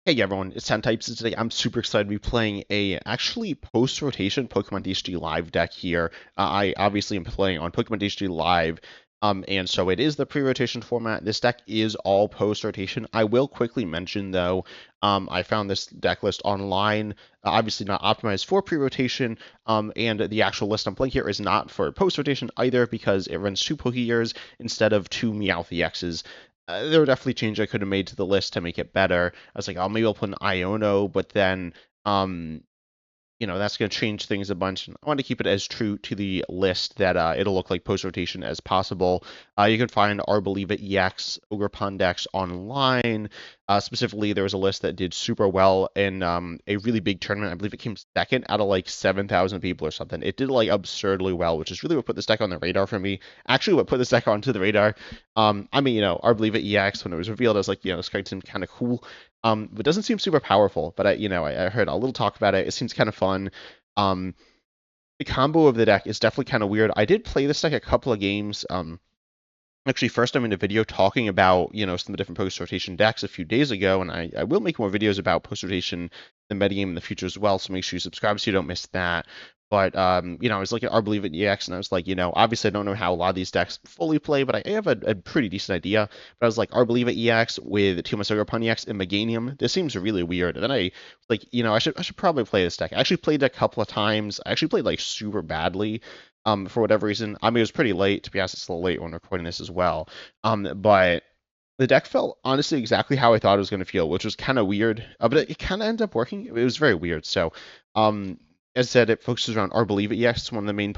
Hey everyone, it's 10 Types, and today I'm super excited to be playing a actually post-rotation Pokemon DHD Live deck here. I obviously am playing on Pokemon DHD Live, and so it is the pre-rotation format. This deck is all post-rotation. I will quickly mention though, I found this deck list online, obviously not optimized for pre-rotation, and the actual list I'm playing here is not for post-rotation either because it runs 2 Pokégears instead of 2 Meowth EXs. There were definitely changes I could have made to the list to make it better. I was like, oh, maybe I'll put an Iono, but then, that's going to change things a bunch. I want to keep it as true to the list that it'll look like post-rotation as possible. You can find Arboliva EX Ogerpon decks online. Specifically, there was a list that did super well in a really big tournament. I believe it came second out of like 7,000 people or something. It did like absurdly well, which is really what put this deck on the radar for me. Actually, what put this deck onto the radar. Arboliva EX, when it was revealed, I was like, this card seemed kind of cool. It doesn't seem super powerful, but I heard a little talk about it. It seems kind of fun. The combo of the deck is definitely kind of weird. I did play this deck a couple of games. Actually, first I'm in a video talking about, some of the different post-rotation decks a few days ago, and I will make more videos about post-rotation, the metagame in the future as well, so make sure you subscribe so you don't miss that. But, I was looking at Arboliva EX, and I was like, obviously I don't know how a lot of these decks fully play, but I have a pretty decent idea. But I was like, Arboliva EX with Teal Ogerpon EX and Meganium, this seems really weird. And then I was like, I should probably play this deck. I actually played it a couple of times. I actually played, like, super badly. For whatever reason. I mean, it was pretty late. To be honest, it's a little late when recording this as well. But the deck felt honestly exactly how I thought it was going to feel, which was kind of weird. But it kind of ended up working. It was very weird. So, as I said, it focuses around Arboliva EX. It's one of the main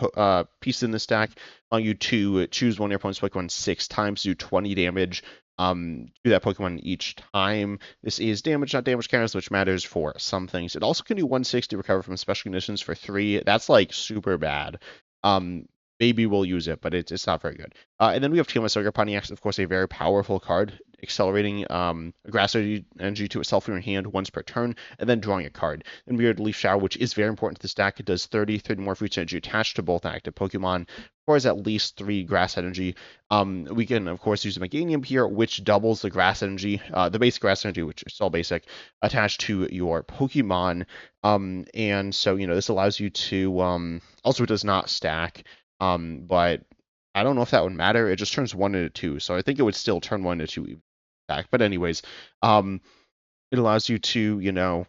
pieces in this deck, allowing you to choose one of your opponent's Pokemon 6 times, do 20 damage to that Pokemon each time. This is damage, not damage counters, which matters for some things. It also can do 160 recover from special conditions for 3. That's like super bad. Maybe we'll use it, but it's not very good. And then we have Teal Ogerpon EX, of course, a very powerful card, accelerating grass energy to itself in your hand once per turn, and then drawing a card. Then we have Leaf Shower, which is very important to this deck. It does 30 more fruits energy attached to both active Pokemon, pours at least 3 grass energy. We can, of course, use the Meganium here, which doubles the grass energy, the base grass energy, which is all basic, attached to your Pokemon. And so, this allows you to, also it does not stack. But I don't know if that would matter. It just turns 1 into 2, so I think it would still turn 1 into 2 back. But anyways, it allows you to,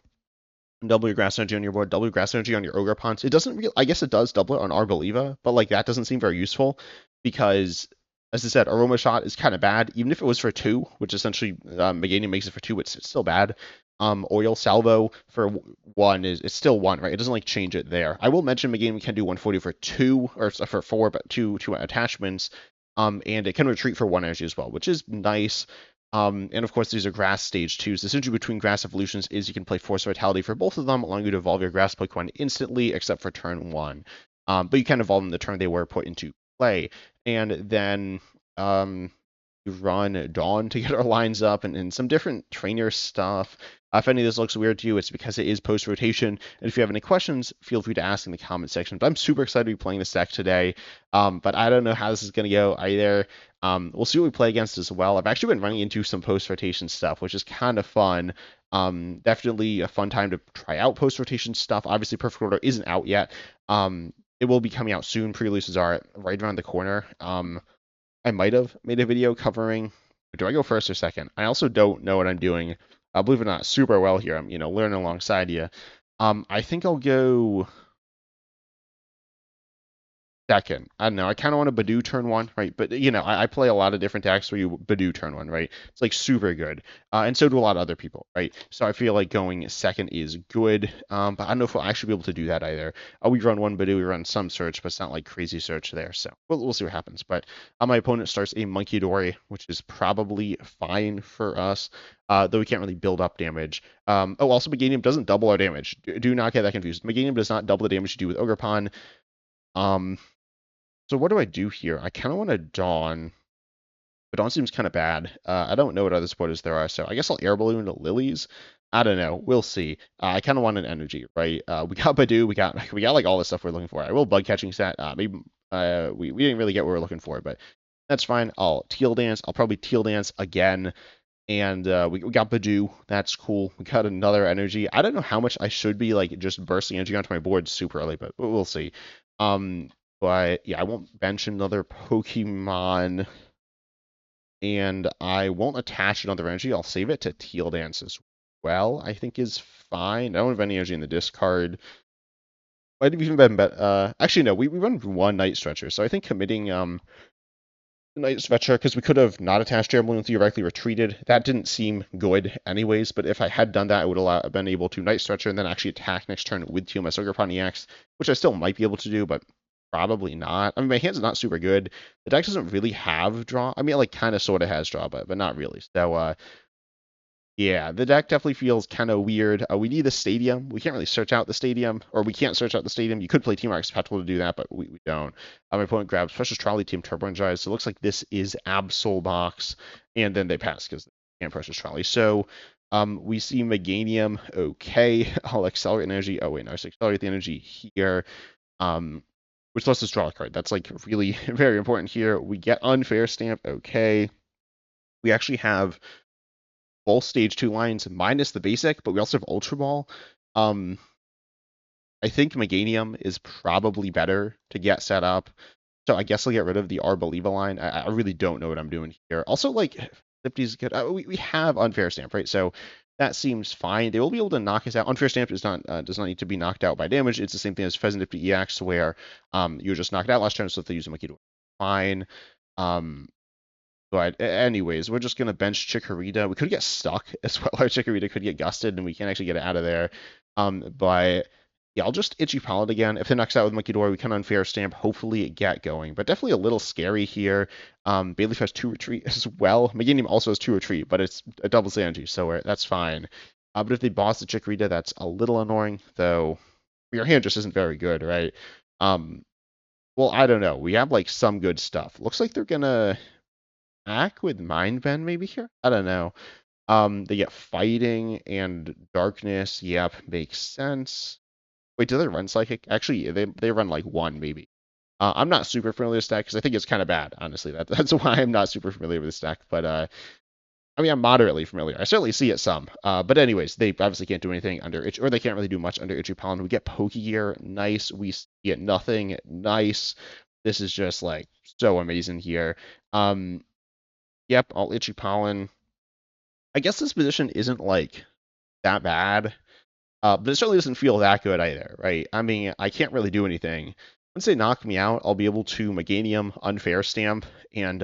double your grass energy on your board, double your grass energy on your Ogerpons. It doesn't really, I guess it does double it on Arboliva, but like that doesn't seem very useful because, as I said, Aroma Shot is kind of bad. Even if it was for 2, which essentially Meganium makes it for 2, it's still bad. Oil Salvo for 1 it's still 1, right? It doesn't like change it there. I will mention Meganium can do 140 for 2 or for 4, but 2 attachments. And it can retreat for 1 energy as well, which is nice. And of course, these are grass stage 2s. The synergy between grass evolutions is you can play Forest of Vitality for both of them, allowing you to evolve your grass Pokemon instantly, except for turn 1. But you can evolve them the turn they were put into play. And then we run Dawn to get our lines up and some different trainer stuff. If any of this looks weird to you, it's because it is post-rotation. And if you have any questions, feel free to ask in the comment section. But I'm super excited to be playing this deck today. But I don't know how this is going to go either. We'll see what we play against as well. I've actually been running into some post-rotation stuff, which is kind of fun. Definitely a fun time to try out post-rotation stuff. Obviously, Perfect Order isn't out yet. It will be coming out soon. Pre-releases are right around the corner. I might have made a video covering, do I go first or second? I also don't know what I'm doing. Believe it or not, super well here. I'm, learning alongside you. I think I'll go second. I don't know. I kind of want a Budew turn 1, right? But, I play a lot of different decks where you Budew turn 1, right? It's like super good. And so do a lot of other people, right? So I feel like going second is good. But I don't know if we'll actually be able to do that either. We run 1 Budew, we run some search, but it's not like crazy search there. So we'll see what happens. But my opponent starts a Munkidori, which is probably fine for us. Though we can't really build up damage. Also Meganium doesn't double our damage. Do not get that confused. Meganium does not double the damage you do with Ogerpon. So what do I do here? I kind of want to Dawn. But Dawn seems kind of bad. I don't know what other supporters there are, so I guess I'll Air Balloon to Lilies. I don't know. We'll see. I kind of want an energy, right? We got Budew. We got like all the stuff we're looking for. I will Bug Catching Set. Maybe we didn't really get what we're looking for, but that's fine. I'll Teal Dance. I'll probably Teal Dance again. And we got Budew. That's cool. We got another energy. I don't know how much I should be like just bursting energy onto my board super early, but we'll see. But yeah, I won't bench another Pokemon, and I won't attach another energy. I'll save it to Teal Dance as well. I think is fine. I don't have any energy in the discard. Might have even been better. Actually, no. We run one Night Stretcher, so I think committing Night Stretcher, because we could have not attached Air Balloon and theoretically retreated. That didn't seem good anyways, but if I had done that, I would have been able to Night Stretcher and then actually attack next turn with Teal Ogerpon EX, which I still might be able to do, but probably not. I mean, my hand's not super good. The deck doesn't really have draw. I mean, it, like, kind of sort of has draw, but not really. So, yeah, the deck definitely feels kind of weird. We need the stadium. We can't really search out the stadium, or we can't search out the stadium. You could play Team Arx Petal to do that, but we don't. My opponent grabs Precious Trolley, Team Turbo Energize, so it looks like this is Absol Box, and then they pass because they can't Precious Trolley. So we see Meganium, okay. I'll accelerate energy. Oh, wait, no, I should accelerate the energy here, which lets us draw a card. That's like really very important here. We get Unfair Stamp, okay. We actually have both stage 2 lines minus the basic, but we also have Ultra Ball. I think Meganium is probably better to get set up. So I guess I'll get rid of the Arboliva line. I really don't know what I'm doing here. Also, like, Fezandipiti's good. We have Unfair Stamp, right? So that seems fine. They will be able to knock us out. Unfair Stamp does not need to be knocked out by damage. It's the same thing as Fezandipiti EX, where you were just knocked out last turn, so if they use a Monkey, fine. But anyways, we're just going to bench Chikorita. We could get stuck as well. Our Chikorita could get gusted, and we can't actually get it out of there. But yeah, I'll just Itchy Pollen again. If it knocks out with Munkidori, we can Unfair Stamp, hopefully get going. But definitely a little scary here. Bayleef has 2 retreat as well. Meganium also has 2 retreat, but it's a double energy, so that's fine. But if they boss the Chikorita, that's a little annoying, though your hand just isn't very good, right? Well, I don't know. We have like some good stuff. Looks like they're gonna act with Mind Bend maybe here? I don't know. They get Fighting and Darkness. Yep, makes sense. Wait, do they run Psychic? Actually, they run like 1 maybe. I'm not super familiar with this deck because I think it's kind of bad, honestly. That's why I'm not super familiar with this deck. But I mean, I'm moderately familiar. I certainly see it some. But anyways, they obviously can't do anything under Itch, or they can't really do much under Itchy Pollen. We get Pokégear, nice. We get nothing, nice. This is just like so amazing here. Yep, I'll Itchy Pollen. I guess this position isn't like that bad, but it certainly doesn't feel that good either, right? I mean, I can't really do anything. Once they knock me out, I'll be able to Meganium, Unfair Stamp, and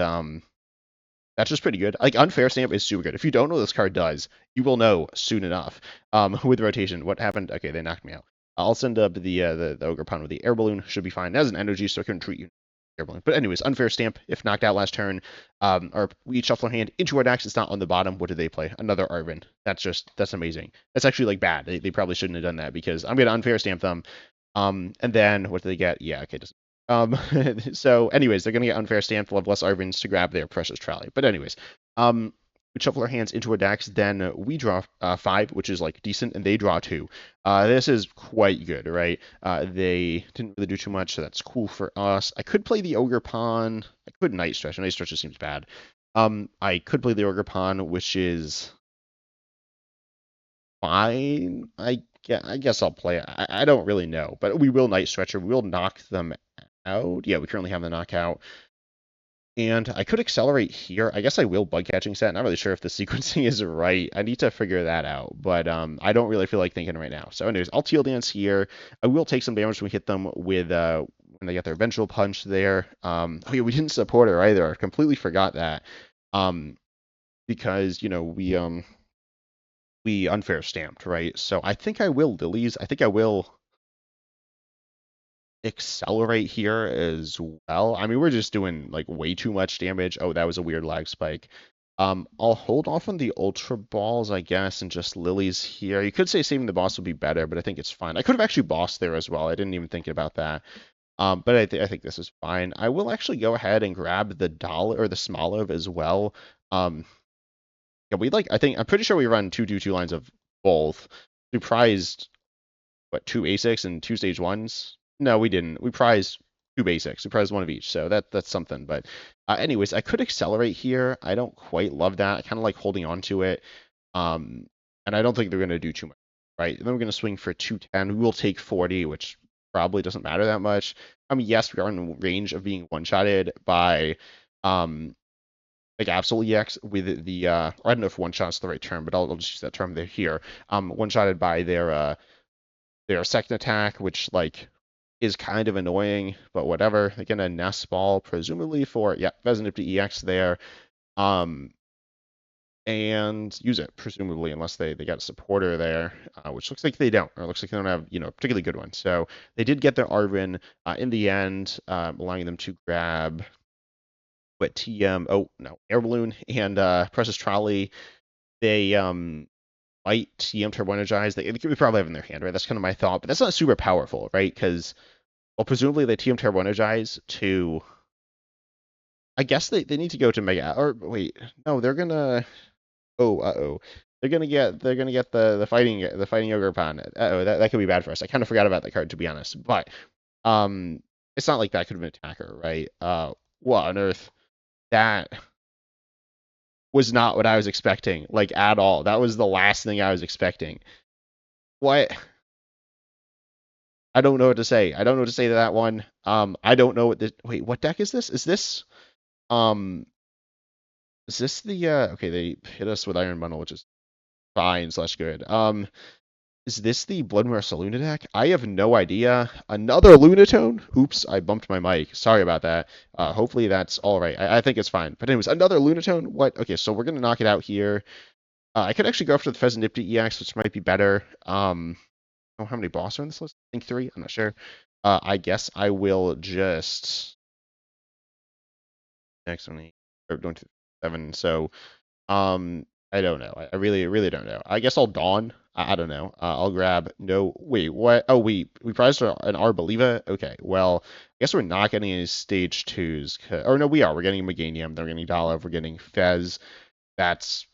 that's just pretty good. Like, Unfair Stamp is super good. If you don't know what this card does, you will know soon enough. With rotation, what happened? Okay, they knocked me out. I'll send up the Ogerpon with the Air Balloon. Should be fine. That has an energy, so I can treat you. Air Balloon. But anyways, Unfair Stamp. If knocked out last turn, or we each shuffle our hand into our decks. It's not on the bottom. What did they play? Another Arven. That's amazing. That's actually like bad. They probably shouldn't have done that because I'm gonna Unfair Stamp them. And then what do they get? Yeah, okay. So anyways, they're gonna get Unfair Stamp. They'll have less Arvens to grab their Precious Trolley. But anyways, we shuffle our hands into our decks, then we draw 5, which is like decent, and they draw 2. This is quite good, right? They didn't really do too much, so that's cool for us. I could play the Ogerpon. I could Night Stretch. Night Stretch just seems bad. I could play the Ogerpon, which is fine. I guess I'll play it. I don't really know, but we will Night Stretcher. We will knock them out. Yeah, we currently have the knockout. And I could accelerate here. I guess I will Bug Catching Set. Not really sure if the sequencing is right. I need to figure that out. But I don't really feel like thinking right now. So anyways, I'll Teal Dance here. I will take some damage when we hit them with when they get their Vengeful Punch there. Oh yeah, we didn't support her either. I completely forgot that. Because, you know, we Unfair Stamped, right? So I think I will Lilies. I think I will accelerate here as well. I mean, we're just doing like way too much damage. Oh, that was a weird lag spike. I'll hold off on the Ultra Balls, I guess, and just Lilies here. You could say saving the boss would be better, but I think it's fine. I could have actually bossed there as well. I didn't even think about that. But I think this is fine. I will actually go ahead and grab the Dolliv or the Smoliv as well. Yeah, I'm pretty sure we run 2 lines of both. We prized what, 2 A6 and 2 stage 1s? No, we didn't. We prized two basics. We prize one of each, so that's something. But anyways, I could accelerate here. I don't quite love that. I kind of like holding on to it. And I don't think they're going to do too much, right? And then we're going to swing for 210. We will take 40, which probably doesn't matter that much. I mean, yes, we are in range of being one-shotted by like Absolute EX with the I don't know if one-shot's the right term, but I'll just use that term there here. One-shotted by their second attack, which like is kind of annoying, but whatever. They're gonna Nest Ball, presumably for Fezandipiti EX there. And use it, presumably, unless they got a supporter there, which looks like they don't, or looks like they don't have, a particularly good one. So they did get their Arvin in the end, allowing them to grab Air Balloon and Precious Trolley. They might TM Turbo Energize. They could probably have in their hand, right? That's kind of my thought, but that's not super powerful, right? Because, well, presumably they TM Turbo Energize to, I guess they need to go to Mega, or wait, no, they're gonna. They're gonna get the fighting Ogerpon. That could be bad for us. I kind of forgot about that card, to be honest. But it's not like that could have been attacker, right? What on earth? That was not what I was expecting, like at all. That was the last thing I was expecting. What? I don't know what to say. I don't know what to say to that one. I don't know what this. Wait, what deck is this? Is this the okay, they hit us with Iron Bundle, which is fine / good. Is this the Bloodmoor Luna deck? I have no idea. Another Lunatone? Oops, I bumped my mic. Sorry about that. Hopefully that's all right. I think it's fine. But anyways, another Lunatone? What? Okay, so we're gonna knock it out here. I could actually go after the Fezandipiti EX, which might be better. Oh, how many boss are in this list? I think 3. I'm not sure. I guess I will just next one. Or going to 7. So, I don't know. I really don't know. I guess I'll Dawn. I don't know. I'll grab. No, wait, what? Oh, we prized an Arboliva. Okay, well, I guess we're not getting any stage 2s. Or no, we are. We're getting Meganium. They're getting Dolliv. We're getting Fez. That's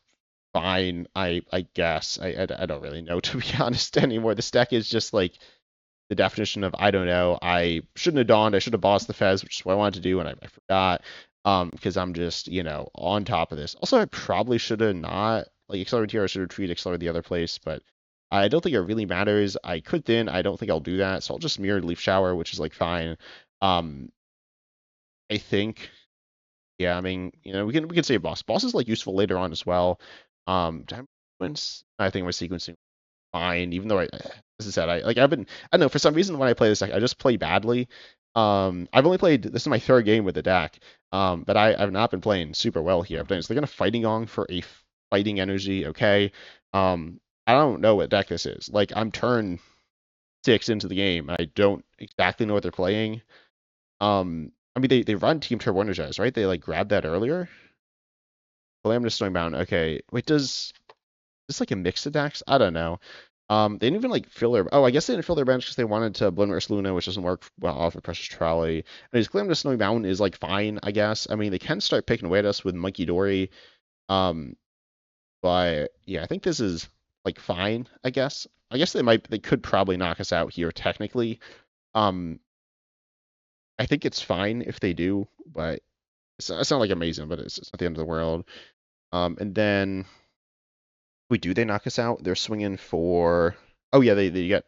fine. I guess. I don't really know, to be honest, anymore. This deck is just like the definition of I don't know. I shouldn't have Dawned. I should have bossed the Fez, which is what I wanted to do, and I forgot. Because I'm just, on top of this. Also, I probably should have not, like, accelerated here. I should have treated accelerate the other place, but I don't think it really matters. I could thin. I don't think I'll do that, so I'll just mirror Leaf Shower, which is, like, fine. I think, yeah, I mean, we can say boss. Boss is, like, useful later on as well. Time sequence, I think my sequencing fine, even though as I said, I don't know, for some reason when I play this deck, I just play badly. I've only played, this is my 3rd game with the deck, but I've not been playing super well here. So they're gonna Fighting Gong for a fighting energy, okay. I don't know what deck this is. Like, I'm turn 6 into the game, and I don't exactly know what they're playing. I mean, they run Team Turbo Energize, right? They, like, grabbed that earlier. Calamitous Snowbound, okay. Wait, is this, like, a mix of decks? I don't know. They didn't even like fill their. Oh, I guess they didn't fill their bench because they wanted to Bloodmoor Luna, which doesn't work well off of Precious Trolley. And his Claim to Snowy Mountain is like fine, I guess. I mean, they can start picking away at us with Monkey Dory. But yeah, I think this is like fine, I guess. I guess they could probably knock us out here technically. I think it's fine if they do, but it's not like amazing, but it's not the end of the world. And then. Do they knock us out? They're swinging for. Oh yeah, they get.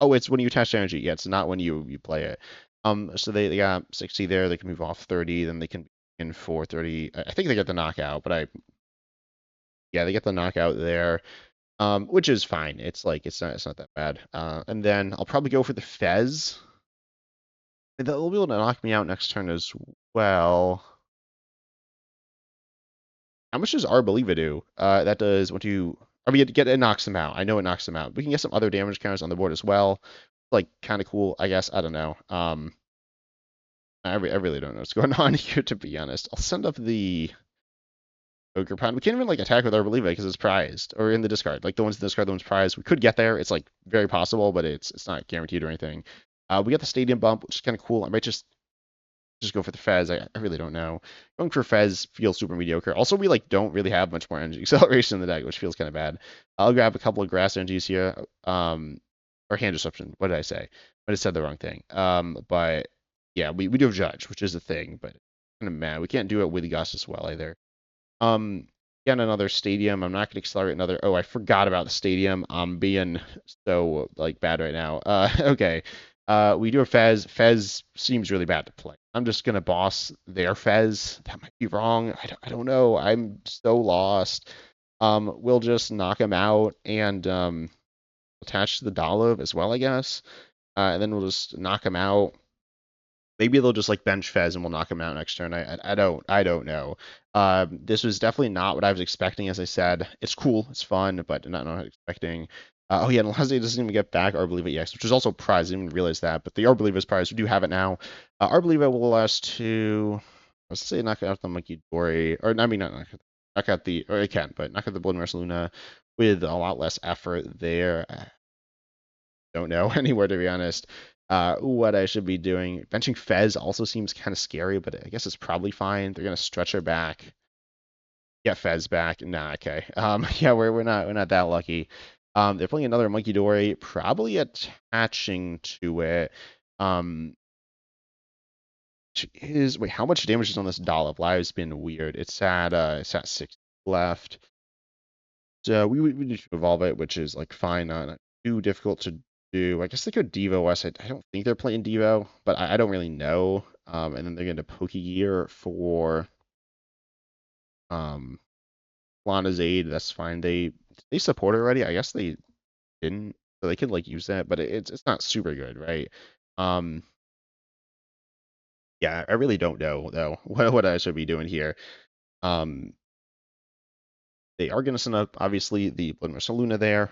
Oh, it's when you attach energy. Yeah, it's not when you play it. So they got 60 there. They can move off 30. Then they can in for 30. I think they get the knockout, but yeah, they get the knockout there, which is fine. It's like it's not that bad. And then I'll probably go for the Fez. They'll be able to knock me out next turn as well. How much does Arboliva do? That does what you. I mean, it knocks them out. I know it knocks them out. We can get some other damage counters on the board as well. Like, kind of cool, I guess. I don't know. I really don't know what's going on here, to be honest. I'll send up the Ogerpon. We can't even, like, attack with Arboliva because it's prized. Or in the discard. Like, the ones in the discard, the ones prized. We could get there. It's, like, very possible, but it's not guaranteed or anything. We got the Stadium Bump, which is kind of cool. I might just go for the Fez. I really don't know. Going for Fez feels super mediocre. Also, we like don't really have much more energy acceleration in the deck, which feels kind of bad. I'll grab a couple of grass energies here. Or hand disruption. What did I say? I just said the wrong thing. But yeah, we do have Judge, which is a thing, but kind of mad. We can't do it with Gus as well either. Again, another stadium. I'm not going to accelerate another. Oh, I forgot about the stadium. I'm being so like bad right now. Okay. We do a Fez. Fez seems really bad to play. I'm just gonna boss their Fez. That might be wrong. I don't know. I'm so lost. We'll just knock him out and attach to the Dolliv as well, I guess. And then we'll just knock him out. Maybe they'll just like bench Fez and we'll knock him out next turn. I don't know. This was definitely not what I was expecting. As I said, it's cool, it's fun, but not what I was expecting. Oh yeah, and last day doesn't even get back Arboliva EX, which is also a prize. I didn't even realize that, but the Arboliva's prize, we do have it now. Arboliva will last to, let's say, knock out the Monkey Dory, or I mean, not knock out the, or it can, but knock out the Blood Mercy Luna with a lot less effort there. Don't know anywhere, to be honest. What I should be doing. Benching Fez also seems kind of scary, but I guess it's probably fine. They're gonna stretch her back. Get Fez back. Nah, okay. Yeah, we're not that lucky. They're playing another Monkey Dory, probably attaching to it. Wait, how much damage is on this Dolliv? Live's been weird. It's at 6 left. So we need to evolve it, which is like fine, not too difficult to do. I guess they could Devo us. I don't think they're playing Devo, but I don't really know. And then they're going to Pokégear for Lana's aid. That's fine. They support it already. I guess they didn't, so they could like use that, but it's not super good, right? Yeah, I really don't know though what I should be doing here. They are going to send up obviously the Blood Mercy Luna there.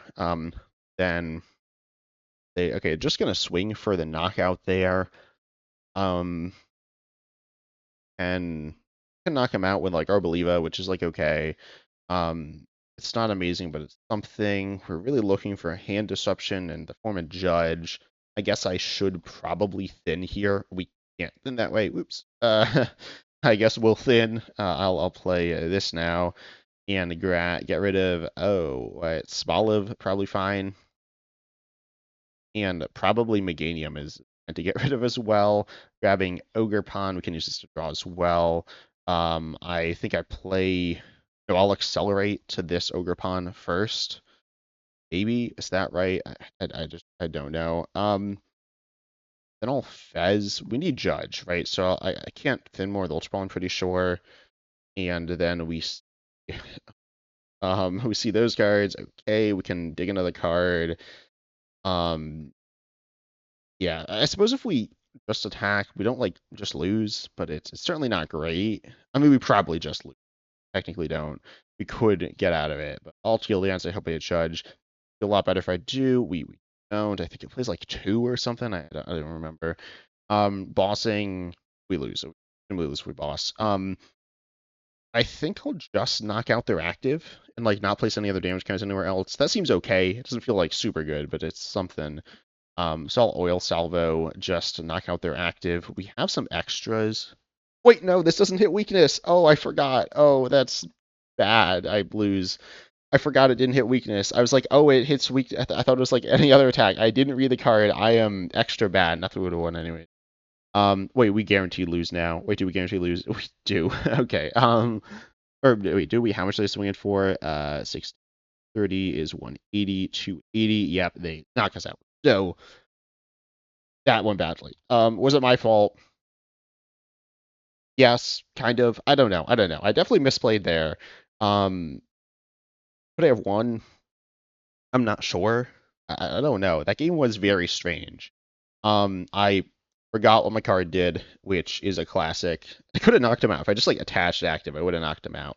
Then okay, just gonna swing for the knockout there. And can knock him out with like Arboliva, which is like okay. It's not amazing, but it's something. We're really looking for a hand disruption and the form of Judge. I guess I should probably thin here. We can't thin that way. Whoops. I guess we'll thin. I'll play this now and get rid of Smoliv, probably fine. And probably Meganium is to get rid of as well. Grabbing Ogerpon, we can use this to draw as well. I think I play. No, I'll accelerate to this Ogerpon first. Maybe is that right? I don't know. Then I'll Fez. We need Judge, right? So I can't thin more of the Ultra Ball, I'm pretty sure. And then we see those cards. Okay, we can dig another card. Yeah, I suppose if we just attack, we don't like just lose, but it's certainly not great. I mean, we probably just lose. Technically don't. We could get out of it, but I'll kill the answer. I hope I Judge. Feel a lot better if I do. We don't. I think it plays like 2 or something. I don't remember. Bossing, we lose. We lose if we boss. I think I'll just knock out their active and like not place any other damage cards anywhere else. That seems okay. It doesn't feel like super good, but it's something. So I'll Oil Salvo just to knock out their active. We have some extras. Wait, no, this doesn't hit weakness. Oh, I forgot. Oh, that's bad. I lose. I forgot it didn't hit weakness. I was like, oh, it hits weak. I thought it was like any other attack. I didn't read the card. I am extra bad. Nothing would have won anyway. Wait, we guarantee lose now. Wait, do we guarantee lose? We do. Okay. Or wait, do we? How much are they swinging for? 630 is 180, 280. Yep, they knock us out. So that went badly. Was it my fault? Yes, kind of. I don't know. I definitely misplayed there. Could I have won? I'm not sure. I don't know. That game was very strange. I forgot what my card did, which is a classic. I could have knocked him out. If I just like attached active, I would have knocked him out.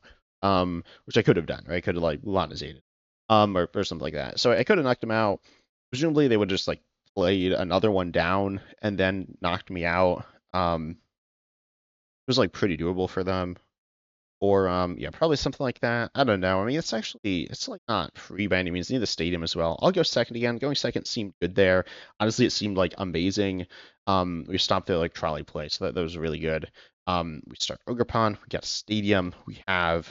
Which I could have done, right? I could have like Lana's aided. Or something like that. So I could have knocked him out. Presumably they would just like played another one down and then knocked me out. It was like pretty doable for them. Or yeah, probably something like that. I don't know. I mean, it's like not free by any means. Near the stadium as well. I'll go second again. Going second seemed good there. Honestly, it seemed like amazing. We stopped the like trolley play, so that was really good. We start Ogerpon. We got stadium. We have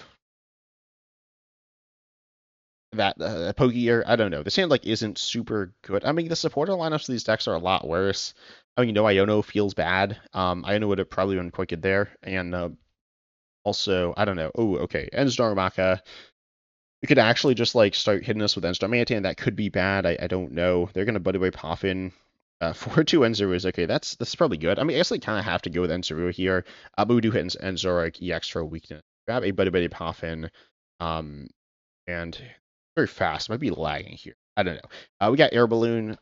that Pokégear, I don't know. The hand like isn't super good. I mean, the supporter lineups of these decks are a lot worse. I mean, Iono feels bad. Iono would have probably been quite good there, and also I don't know. Oh, okay, Ensdarmaka. You could actually just like start hitting us with Ensdarmantan. That could be bad. I don't know. They're gonna Budew Poffin. 4-2 Enzuru is okay. That's probably good. I mean, I guess they kind of have to go with Enzuru here. But we do hit Enzoric EX for a weakness. Grab a Budew Poffin. And very fast. Might be lagging here. I don't know. We got Air Balloon.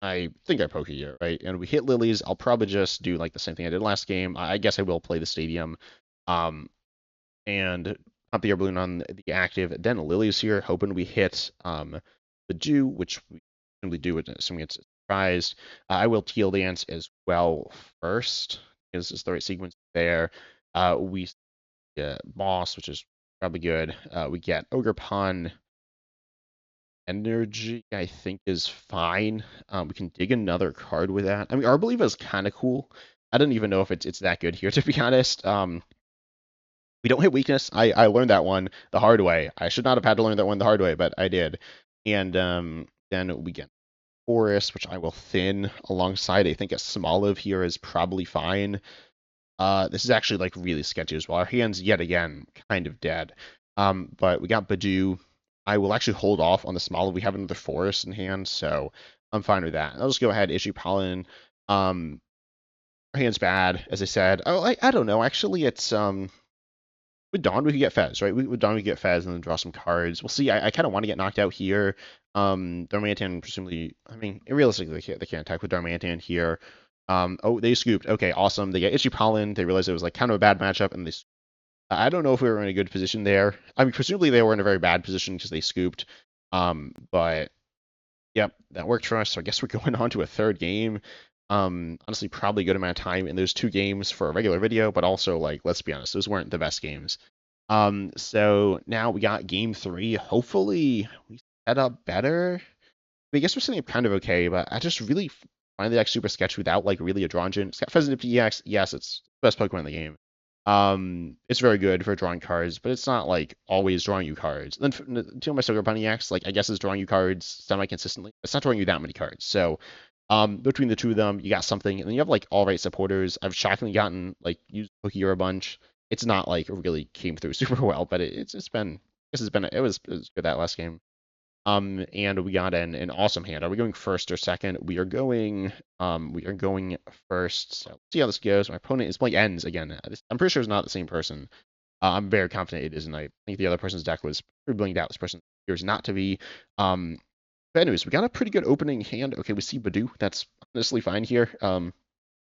I think I Pokégear, right? And we hit Lilies. I'll probably just do like the same thing I did last game. I guess I will play the stadium. And pump the Air Balloon on the active. Then Lilies here, hoping we hit Budew, which we usually do, assuming it's surprised. I will Teal Dance as well first, because it's the right sequence there. We get Boss, which is probably good. We get Ogerpon. Energy, I think, is fine. We can dig another card with that. I mean, Arboliva is kind of cool. I don't even know if it's that good here, to be honest. We don't hit weakness. I learned that one the hard way. I should not have had to learn that one the hard way, but I did. And then we get Forest, which I will thin alongside. I think a Smoliv here is probably fine. This is actually like really sketchy as well. Our hand's yet again kind of dead. But we got Budew. I will actually hold off on the Smoliv. We have another Forest in hand, so I'm fine with that. I'll just go ahead, issue Pollen. Our hand's bad, as I said. Oh, I don't know. Actually, it's with Dawn we could get Fez, right? With Dawn we could get Fez and then draw some cards. We'll see. I kind of want to get knocked out here. Darmanitan presumably. I mean, realistically, they can't attack with Darmanitan here. Oh, they scooped. Okay, awesome. They get Itchy Pollen. They realized it was like kind of a bad matchup, and they. I don't know if we were in a good position there. I mean, presumably they were in a very bad position because they scooped. But yep, that worked for us. So I guess we're going on to a third game. Honestly, probably a good amount of time in those two games for a regular video, but also like, let's be honest, those weren't the best games. So now we got game 3. Hopefully we set up better. I guess we're setting up kind of okay, but I just really find the deck super sketchy without like really a draw engine. It's got Fezandipiti EX. Yes, it's the best Pokemon in the game. It's very good for drawing cards, but it's not like always drawing you cards. Then Teal my Sugar Bunny EX, like I guess is drawing you cards semi-consistently. It's not drawing you that many cards. So between the two of them, you got something, and then you have like all right supporters. I've shockingly gotten like used Pokégear a bunch. It's not like it really came through super well, but it was good that last game. And we got an awesome hand. Are we going first or second? We are going first. So let's see how this goes. My opponent is playing ends again. I'm pretty sure it's not the same person. I'm very confident it isn't. I think the other person's deck was pretty blinged out. This person appears not to be. But anyways, we got a pretty good opening hand. Okay, we see Budew. That's honestly fine here. Oh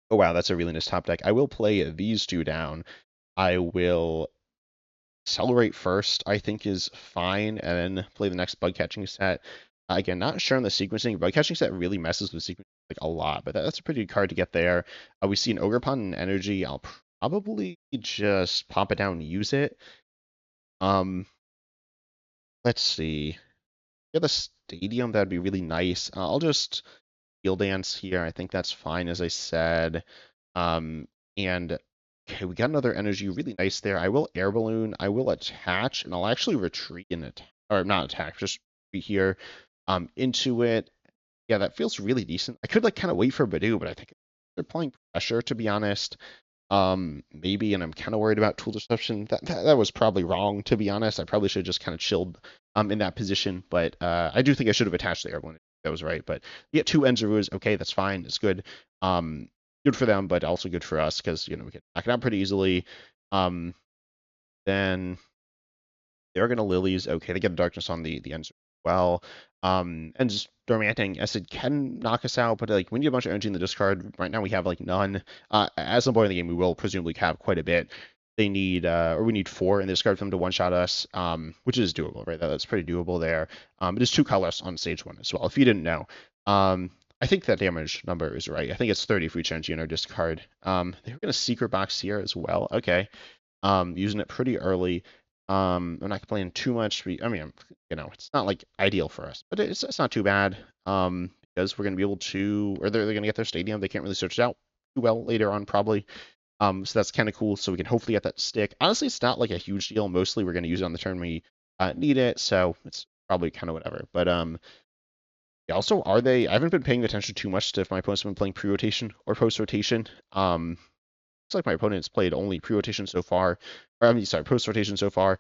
wow, that's a really nice top deck. I will play these two down. I will Accelerate first, I think, is fine, and then play the next Bug Catching Set. Again, not sure on the sequencing. Bug Catching Set really messes with sequencing like a lot, but that's a pretty good card to get there. We see an Ogerpon and Energy. I'll probably just pop it down and use it. Let's see. Yeah, the stadium, that'd be really nice. I'll just Field Dance here. I think that's fine, as I said. And okay, we got another energy, really nice there. I will Air Balloon. I will attach, and I'll actually retreat and attack, or not attack, just retreat here into it. Yeah, that feels really decent. I could like kind of wait for Budew, but I think they're applying pressure, to be honest. Maybe, and I'm kind of worried about tool disruption. That was probably wrong, to be honest. I probably should have just kind of chilled in that position, but I do think I should have attached the Air Balloon. That was right, but you get 2 Enzurus. Okay, that's fine. It's good. Good for them, but also good for us because we can knock it out pretty easily. Then they're gonna Lilies. Okay, they get a Darkness on the ends as well. And just Darmanitan Acid can knock us out, but like we need a bunch of energy in the discard. Right now we have like none. At some point in the game, we will presumably have quite a bit. They need, or we need 4 in the discard for them to one-shot us, which is doable, right? That's pretty doable there. It is 2 colors on stage 1 as well. If you didn't know. I think that damage number is right. I think it's 30 for each energy in our discard. They're going to Secret Box here as well. Okay. Using it pretty early. I'm not complaining too much. I mean, it's not like ideal for us, but it's not too bad. Because we're going to be able to, or they're going to get their stadium. They can't really search it out too well later on, probably. So that's kind of cool. So we can hopefully get that stick. Honestly, it's not like a huge deal. Mostly we're going to use it on the turn we need it. So it's probably kind of whatever. But yeah, also, are they? I haven't been paying attention too much to if my opponent's been playing pre-rotation or post-rotation. Looks like my opponent's played only pre-rotation so far, or I mean, sorry, post-rotation so far.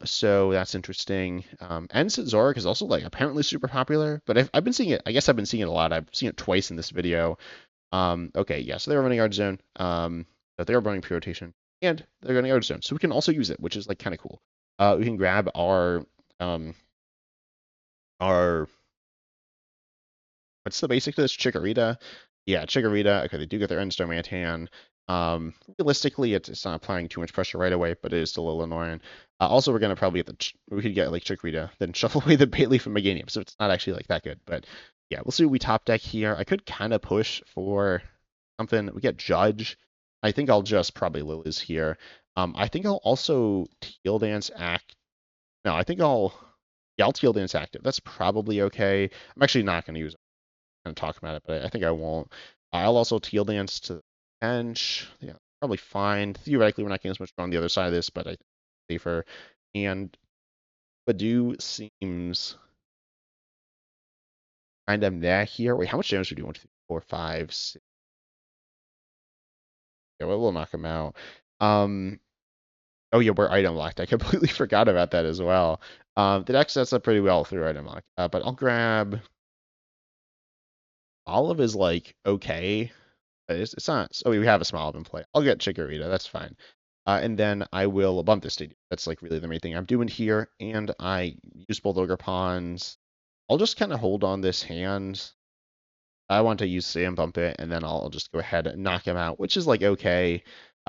So that's interesting. And Zoroark is also like apparently super popular, but I've been seeing it. I guess I've been seeing it a lot. I've seen it twice in this video. Okay, yeah, so they're running Guard Zone. But they're running pre-rotation, and they're running Guard Zone, so we can also use it, which is like kind of cool. We can grab our what's the basic to this? Chikorita. Yeah, Chikorita. Okay, they do get their End Stone Mantan. Realistically, it's not applying too much pressure right away, but it is still a little annoying. Also, we're gonna probably get we could get like Chikorita, then shuffle away the Bayleef and Meganium, so it's not actually like that good. But yeah, we'll see what we top deck here. I could kind of push for something. We get Judge. I think I'll just probably Lillie's here. I think I'll also Teal Dance Act. No, I think I'll Teal Dance Active. That's probably okay. I'm actually not going to use kind of talk about it, but I think I won't. I'll also Teal Dance to the bench. Yeah, probably fine. Theoretically, we're not getting as much on the other side of this, but I think it's safer. And Budew seems kind of meh here. Wait, how much damage do we do? 1, 2, 3, 4, 5, 6. Yeah, we'll knock him out. Oh yeah, we're item locked. I completely forgot about that as well. The deck sets up pretty well through item lock. But I'll grab Olive is like okay. It's not. Oh, we have a Smoliv in play. I'll get Chikorita. That's fine. And then I will bump this stadium. That's like really the main thing I'm doing here. And I use both Ogerpons. I'll just kind of hold on this hand. I want to use Sam bump it, and then I'll just go ahead and knock him out, which is like okay.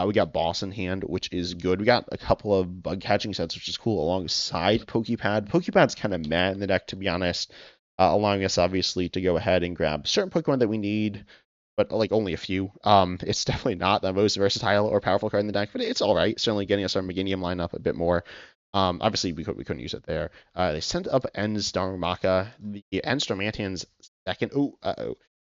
We got Boss in hand, which is good. We got a couple of Bug Catching Sets, which is cool, alongside Poké Pad. Poké Pad's kind of meh in the deck, to be honest, allowing us obviously to go ahead and grab certain Pokemon that we need, but like only a few. It's definitely not the most versatile or powerful card in the deck, but it's all right. Certainly getting us our Meganium lineup a bit more. Obviously we couldn't use it there. They sent up Enstarmaka, the Enstarmantan's second.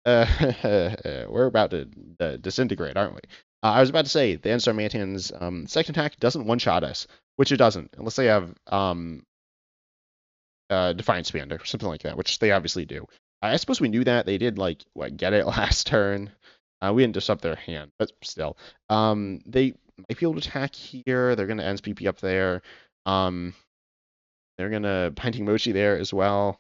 We're about to disintegrate, aren't we? I was about to say the Enstarmantan's second attack doesn't one-shot us, which it doesn't, unless they have Defiant Expander or something like that, which they obviously do. I suppose we knew that. They did like get it last turn. We didn't disrupt their hand, but still. They might be able to attack here. They're gonna end PP up there. They're gonna Painting Mochi there as well.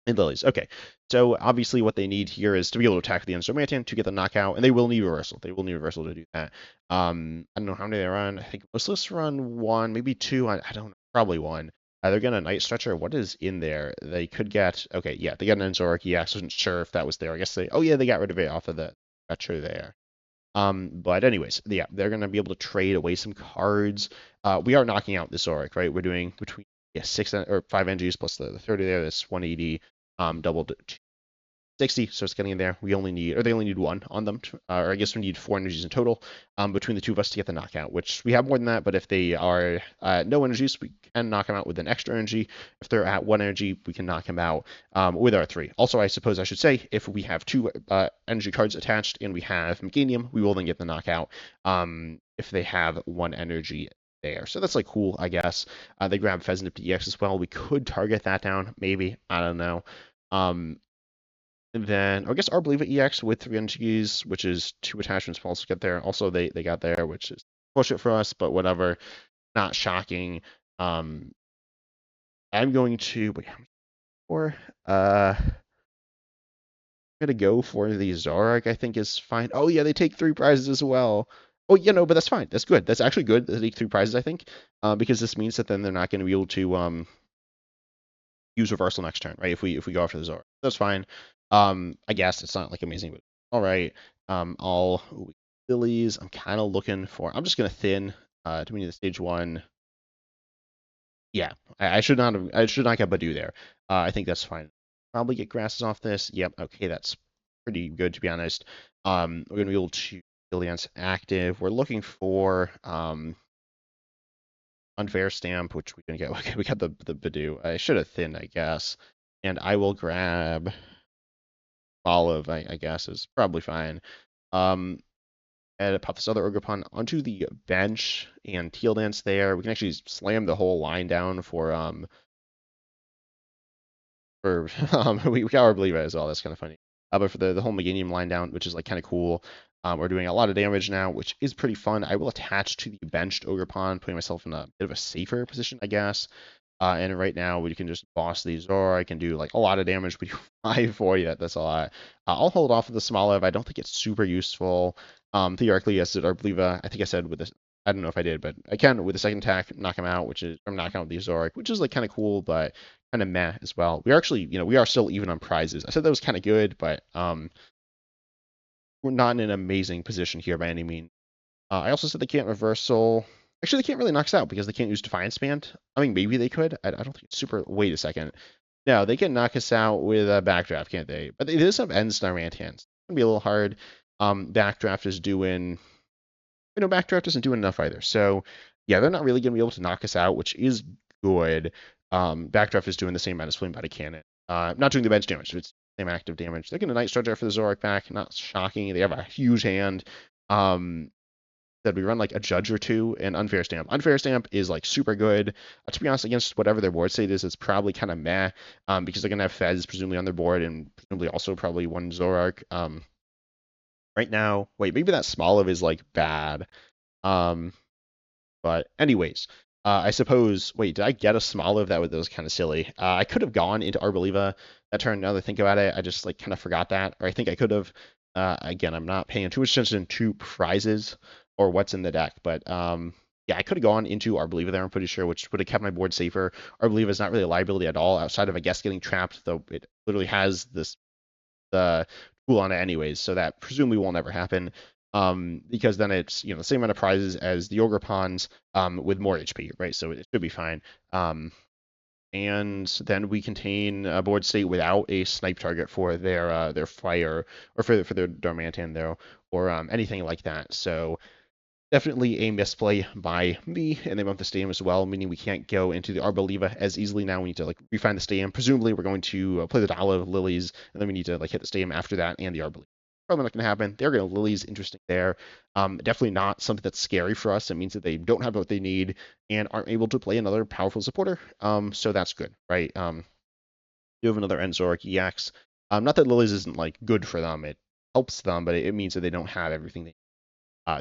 And Lillies. Okay. So obviously what they need here is to be able to attack the Enstarmantan to get the knockout, and they will need reversal. They will need reversal to do that. I don't know how many they run. I think most lists run 1, maybe 2. I don't know. Probably 1. They're going to Night Stretcher. What is in there? They could get... Okay, yeah, they got an Zoroark. Yeah, I wasn't sure if that was there. I guess they... Oh, yeah, they got rid of it off of the Stretcher there. But anyways, yeah, they're going to be able to trade away some cards. We are knocking out the Zoroark, right? We're doing between 6 or 5 energies plus the 30 there. That's 180. Doubled 60, so it's getting in there. They only need 1 on them, or I guess we need 4 energies in total between the two of us to get the knockout, which we have more than that, but if they are no energies, we can knock them out with an extra energy. If they're at 1 energy, we can knock them out with our 3. Also, I suppose I should say, if we have 2 energy cards attached and we have Meganium, we will then get the knockout if they have 1 energy there. So that's like cool, I guess. They grab Fezandipiti EX as well. We could target that down, maybe. I don't know. And then I guess Arboliva EX with 3 energies, which is 2 attachments will also get there. Also, they got there, which is bullshit for us, but whatever. Not shocking. I'm going to wait, how much for? I'm gonna go for the Zoroark, I think is fine. Oh yeah, they take 3 prizes as well. Oh yeah, no, but that's fine. That's good. That's actually good. They take 3 prizes, I think, because this means that then they're not going to be able to use reversal next turn, right? If we go after the Zoroark, that's fine. I guess it's not like amazing, but all right. All Lillies. I'm kind of looking for. I'm just gonna thin. To me, the stage 1. Yeah, I should not have. I should not get Budew there. I think that's fine. Probably get grasses off this. Yep. Okay, that's pretty good to be honest. We're gonna be able to Dance active. We're looking for Unfair Stamp, which we can get. Okay, we got the Budew. I should have thinned, I guess. And I will grab Olive, I guess, is probably fine. And pop this other Ogerpon onto the bench and Teal Dance there. We can actually slam the whole line down for or we got Arboliva as well. That's kind of funny. But for the whole Meganium line down, which is like kind of cool. We're doing a lot of damage now, which is pretty fun. I will attach to the benched Ogerpon, putting myself in a bit of a safer position, I guess. And right now we can just boss these, or I can do like a lot of damage. We do 540. That's a lot. I'll hold off with the Smoliv. I don't think it's super useful. Theoretically, yes, I believe I think I said with this. I don't know if I did, but I can with the second attack knock him out, which is or knock out the Zoroark, which is like kind of cool, but kind of meh as well. We are actually, we are still even on prizes. I said that was kind of good, but we're not in an amazing position here by any means. I also said they can't reversal. Actually, they can't really knock us out because they can't use Defiance Band. I mean, maybe they could. I don't think it's super. Wait a second. No, they can knock us out with a Backdraft, can't they? But they just have Ends in our hand hands. It's gonna be a little hard. Backdraft is doing. Backdraft isn't doing enough either. So yeah, they're not really gonna be able to knock us out, which is good. Backdraft is doing the same amount as Flame Body Cannon. Not doing the bench damage. So it's the same active damage. They're gonna Night Stretcher for the Zoroark back. Not shocking. They have a huge hand. That we run like a Judge or two and Unfair Stamp. Unfair Stamp is like super good. To be honest, against whatever their board state is, it's probably kind of meh because they're going to have Fez presumably on their board and presumably also probably one Zoroark. Right now, wait, maybe that Smoliv is like bad. But anyways, I suppose, wait, did I get a Smoliv? That was kind of silly. I could have gone into Arboliva that turn now that I think about it. I just like kind of forgot that, or I think I could have. Again, I'm not paying too much attention to prizes or what's in the deck. But yeah, I could have gone into Arboliva there, I'm pretty sure, which would have kept my board safer. Arboliva is not really a liability at all, outside of, I guess, getting trapped, though it literally has the tool on it anyways, so that presumably will never happen. Because then it's, the same amount of prizes as the Ogerpons with more HP, right? So it should be fine. And then we contain a board state without a snipe target for their fire, or for their Darmanitan though, or anything like that. So definitely a misplay by me, and they bumped the stadium as well, meaning we can't go into the Arboliva as easily now. We need to like refine the stadium. Presumably we're going to play the Dolliv Lillies, and then we need to like hit the stadium after that and the Arboliva. Probably not going to happen. They're going to Lillies, interesting there. Definitely not something that's scary for us. It means that they don't have what they need and aren't able to play another powerful supporter. So that's good, right? You have another Enzoric EX. Not that Lillies isn't like good for them. It helps them, but it means that they don't have everything they need.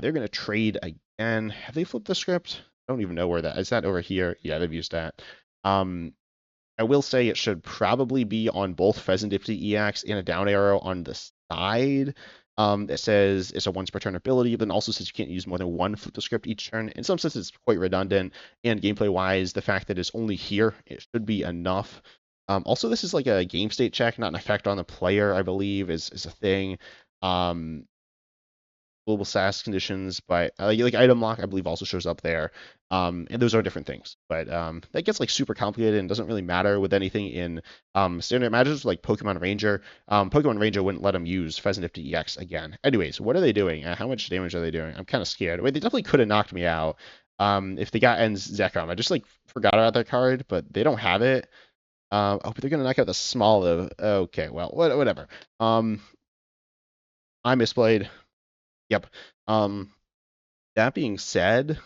They're going to trade again. Have they flipped the script? I don't even know where that is. That over here? Yeah, they've used that. I will say it should probably be on both Fezandipiti EX and a down arrow on the side. It says it's a once per turn ability, but then also says you can't use more than one flip the script each turn. In some sense, it's quite redundant. And gameplay wise, the fact that it's only here, it should be enough. Also, this is like a game state check, not an effect on the player, I believe, is a thing. Global SAS conditions, but like item lock, I believe, also shows up there. And those are different things. But that gets like super complicated and doesn't really matter with anything in standard matches like Pokemon Ranger. Pokemon Ranger wouldn't let them use Fezandipiti EX again. Anyways, what are they doing? How much damage are they doing? I'm kind of scared. Wait, they definitely could have knocked me out if they got Ends Zekrom. I just like forgot about that card, but they don't have it. Oh, but they're gonna knock out the Smoliv. Okay, well, whatever. I misplayed. Yep. That being said,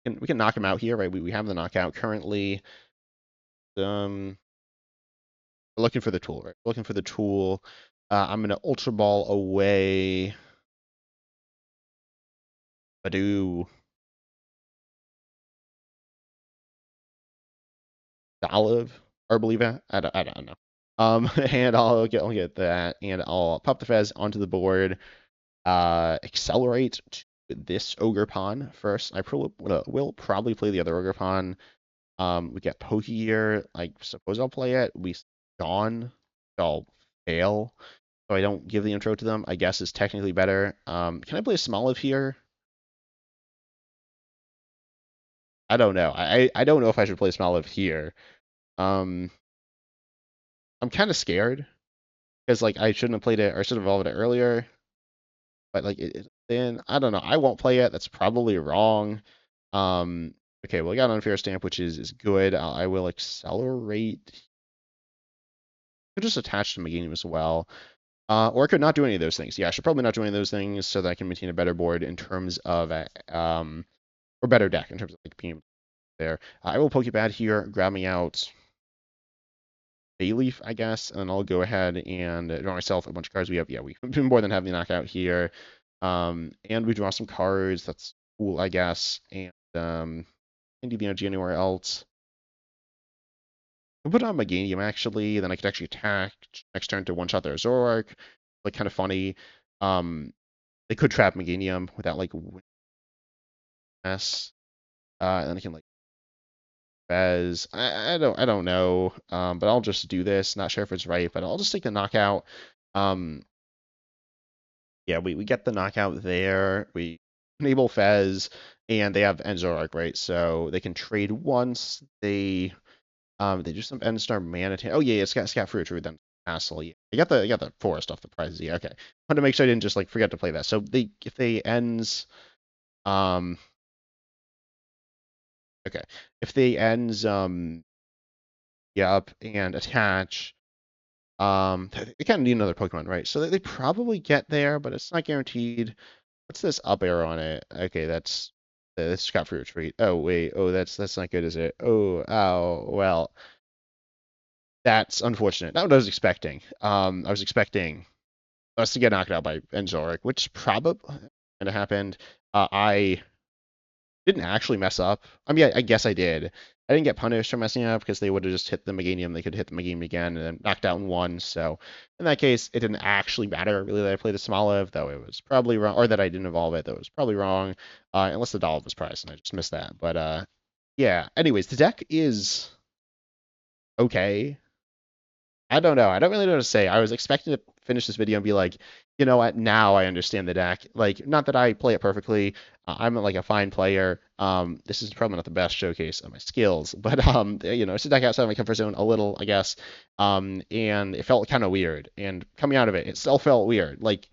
we can knock him out here, right? We have the knockout currently. We're looking for the tool, right? Looking for the tool. I'm gonna Ultra Ball away. Budew. Dolliv, Arboliva. I don't know. And I'll get that, and I'll pop the Fez onto the board. Accelerate to this Ogerpon first. I will probably play the other Ogerpon. We get Pokégear. I suppose I'll play it. We Dawn. I'll fail, so I don't give the intro to them. I guess is technically better. Can I play Smoliv here? I don't know. I don't know if I should play Smoliv here. I'm kind of scared because like I shouldn't have played it, or I should have evolved it earlier. But like then I don't know. I won't play it. That's probably wrong. Okay, well, I got an Unfair Stamp, which is good. I will accelerate. I could just attach to Meganium as well. Or I could not do any of those things. Yeah, I should probably not do any of those things so that I can maintain a better board in terms of, or better deck in terms of like being there. I will Poké Pad here, grab me out Bayleef, I guess, and I'll go ahead and draw myself a bunch of cards. We've been more than having the knockout here. And we draw some cards. That's cool, I guess. And can't do the energy anywhere else. I'll put on Meganium, actually. Then I could actually attack next turn to one-shot their Zoroark. Like, kind of funny. They could trap Meganium without, like, mess. And then I can, like, Fez. I don't know. But I'll just do this. Not sure if it's right, but I'll just take the knockout. Yeah, we get the knockout there. We enable Fez, and they have Zoroark, right? So they can trade once. They do some End Star Mana. Oh yeah, it's got Scout Fruit, then Castle. Yeah, you got the Forest off the prizes. Yeah, okay. Wanted to make sure I didn't just like forget to play that. So if they ends okay, if they ends up and attach. They kind of need another Pokemon, right? So they probably get there, but it's not guaranteed. What's this up arrow on it? Okay, that's Scout Free Retreat. Oh wait, oh that's not good, is it? Oh, well, that's unfortunate. Not what I was expecting. I was expecting us to get knocked out by Enzoric, which probably kind of happened. I didn't actually mess up. I mean, I guess I did. I didn't get punished for messing up because they would have just hit the Meganium. They could hit the Meganium again and then knocked out in one. So in that case, it didn't actually matter really that I played the Smoliv, though it was probably wrong, or that I didn't evolve it, though it was probably wrong, unless the Dolliv was priced and I just missed that. But yeah. Anyways, the deck is okay. I don't know. I don't really know what to say. I was expecting to finish this video and be like, you know what? Now I understand the deck. Like, not that I play it perfectly. I'm like a fine player. This is probably not the best showcase of my skills, but it's a deck outside of my comfort zone a little, I guess. And it felt kind of weird. And coming out of it, it still felt weird. Like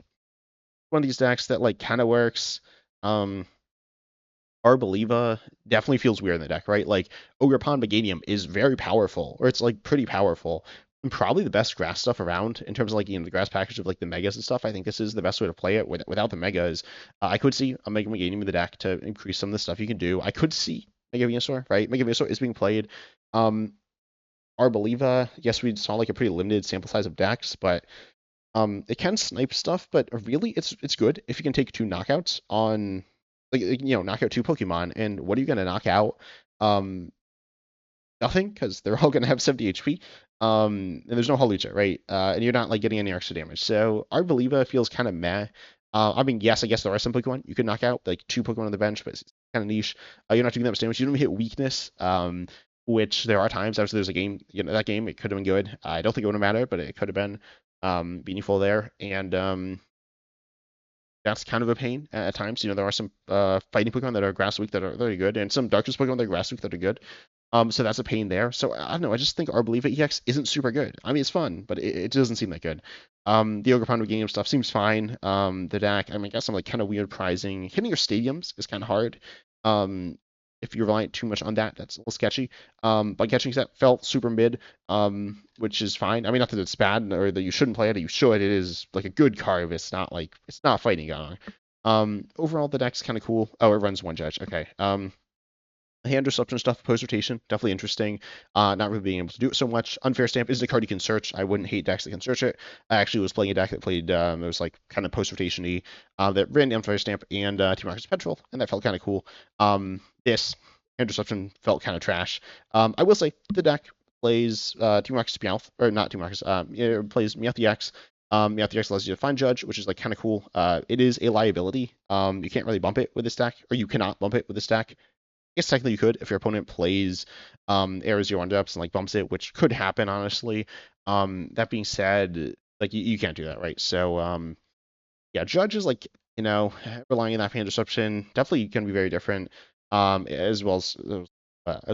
one of these decks that like kind of works. Arboliva definitely feels weird in the deck, right? Like Ogerpon Meganium is very powerful, or it's like pretty powerful. And probably the best grass stuff around in terms of like the grass package of like the megas and stuff. I think this is the best way to play it without the megas. I could see a Mega Meganium in the deck to increase some of the stuff you can do. I could see Mega Venusaur, right? Mega Venusaur is being played. Arboliva, yes, we saw like a pretty limited sample size of decks, but it can snipe stuff. But really, it's good if you can take two knockouts on knock out two Pokemon. And what are you gonna knock out? Nothing, because they're all going to have 70 HP. And there's no Hawlucha, right? And you're not like getting any extra damage. So Arboliva feels kind of meh. I mean, yes, I guess there are some Pokemon you could knock out, like two Pokemon on the bench, but it's kind of niche. You're not doing that much damage. You don't even hit weakness, which there are times. Obviously, there's a game, that game, it could have been good. I don't think it would have mattered, but it could have been meaningful there. And that's kind of a pain at times. There are some fighting Pokemon that are grass weak that are very good, and some darkness Pokemon that are grass weak that are good. So that's a pain there. So I don't know. I just think Arboliva EX isn't super good. I mean, it's fun, but it doesn't seem that good. The Ogerpon Meganium stuff seems fine. The deck, I mean, I got some like kind of weird pricing. Hitting your stadiums is kind of hard. If you're relying too much on that, that's a little sketchy. Bug Catching Set felt super mid, which is fine. I mean, not that it's bad or that you shouldn't play it. You should. It is like a good card. It's not fighting going on. Overall, the deck's kind of cool. Oh, it runs one Judge. Okay. Hand disruption stuff, post rotation, definitely interesting. Not really being able to do it so much. Unfair Stamp is a card you can search. I wouldn't hate decks that can search it. I actually was playing a deck that played, it was like kind of post rotation-y, that ran Unfair Stamp and Team Rocket's Petrol, and that felt kind of cool. This hand disruption felt kind of trash. I will say the deck plays Team Rocket's Meowth, or not Team Rocket's, it plays Meowth EX. Meowth EX allows you to find Judge, which is like kind of cool. It is a liability. You can't really bump it with this deck, or you cannot bump it with this deck. I guess technically you could if your opponent plays Air 0 1-ups and like bumps it, which could happen, honestly. That being said, like you can't do that, right? So yeah, Judge is like, relying on that hand disruption, definitely can be very different. As well as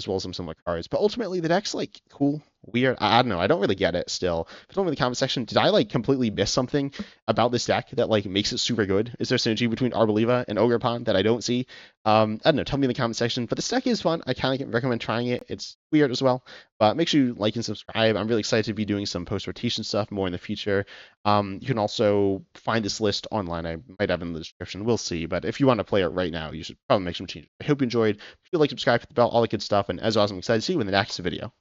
some similar cards. But ultimately the deck's like cool, weird. I don't know. I don't really get it still. Tell me in the comment section, did I like completely miss something about this deck that like makes it super good? Is there synergy between Arboliva and Ogerpon that I don't see? I don't know. Tell me in the comment section. But this deck is fun. I kind of recommend trying it. It's weird as well. But make sure you like and subscribe. I'm really excited to be doing some post-rotation stuff more in the future. You can also find this list online. I might have it in the description. We'll see. But if you want to play it right now, you should probably make some changes. I hope you enjoyed. If you like, subscribe, hit the bell, all the good stuff. And as always, I'm excited to see you in the next video.